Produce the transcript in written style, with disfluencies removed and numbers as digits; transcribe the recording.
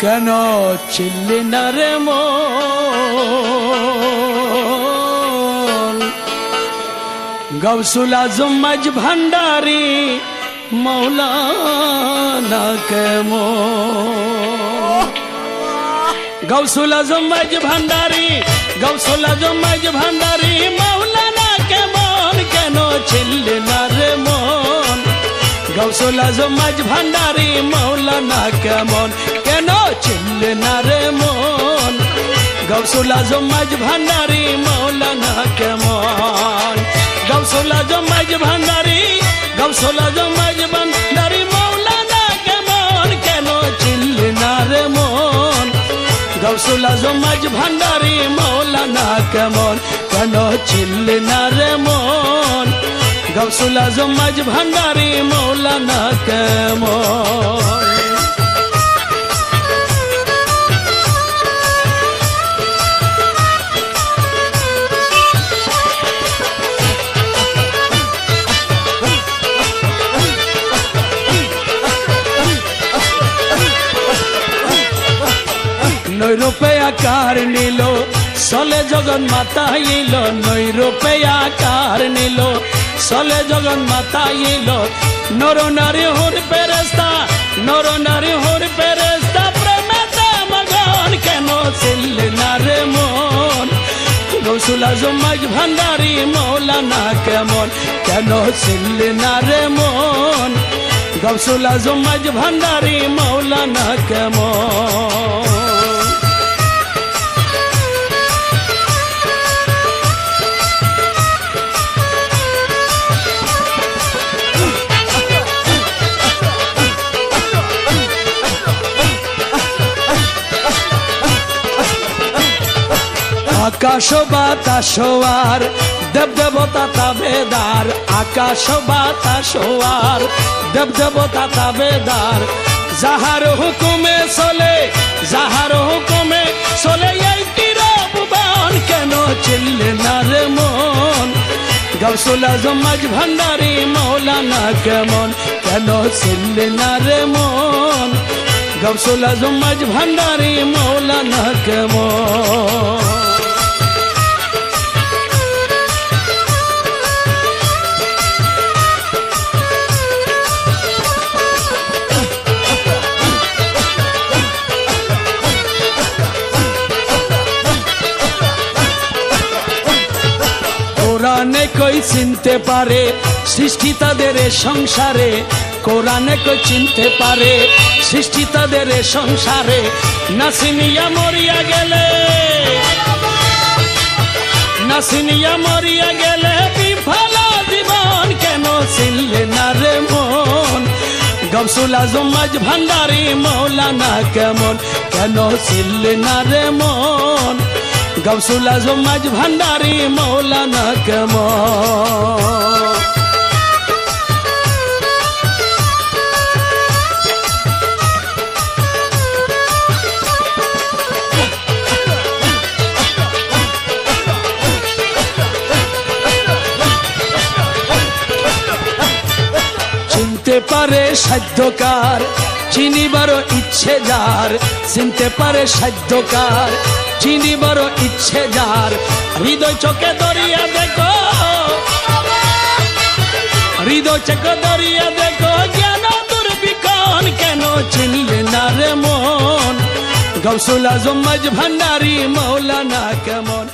কেন চিনলি না রে মন গৌসুল আজম মাঝ ভান্ডারি মৌলানা কেমন গৌসুল আজম মাঝ ভান্ডারি গৌসুল আজম মাঝ ভান্ডারি মৌলানা কেমন কেন চিনলি না রে মন গৌসুল আজম মাঝ ভান্ডারি মৌলানা কেমন কেন চিনলি না রে মন গৌসুল আজম মাঝ ভান্ডারি মৌলানা কেমন গৌসুল আজম মাঝ ভান্ডারি গৌসুল আজম মাঝ ভান্ডারি মৌলানা কেমন কেন চিনলি না রে মন গৌসুল আজম মাঝ ভান্ডারি মৌলানা কেমন কেন চিনলি না রে মন গৌসুল আজম মাঝ ভান্ডারি মৌলানা কেমন নৈরূপে আকার নিল চলে জগন মাতা ইল নৈরূপে আকার নিল চলে জগন মাতা ইল নর নারী হুর ফেরেশতা নর নারী হুর ফেরেশতা প্রেমেতে মগন কেন চিনলি না রে মন গৌসুল আজম মাঝ ভান্ডারি মৌলানা কেমন কেন চিনলি না রে মন গৌসুল আজম মাঝ ভান্ডারি মৌলানা কেমন আকাশ বাতাস আর দেব দেবতা তাবেদার আকাশ বাতাস আর দেব দেবতা তাবেদার যাহার হুকুমে চলে যাহার হুকুমে চলে এই তীরভুবন কেন চিনলি না রে মন গৌসুল আজম মাঝ ভান্ডারি মৌলানা কেমন কেন চিনলি না রে মন গৌসুল আজম মাঝ ভান্ডারি মৌলানা কেমন কোরআনে কই চিনতে পারে সৃষ্টি তাদের সংসারে কোরআনে কই চিনতে পারে সৃষ্টি তাদের সংসারে নাসিনিয়া মরিয়া গেলে নাসিনিয়া মরিয়া গেলে বিফল জীবন কেন চিনলি না রে মন গৌসুল আজম মাঝ ভান্ডারি মৌলানা কেমন কেন চিনলি না রে মন গৌসুল আজম মাঝ ভান্ডারি মৌলানা কেমন চিনতে পারে সাধ্যকার চিনিবার ইচ্ছে যার চিনতে পারে সাধ্যকার চিনিবার ইচ্ছে যার হৃদয় চোখে দরিয়া দেখো হৃদয় চোখে দরিয়া দেখো জ্ঞান দুর্বিকন কেন চিনলি না রে মন গৌসুল আজম মাঝ ভান্ডারি মৌলানা কেমন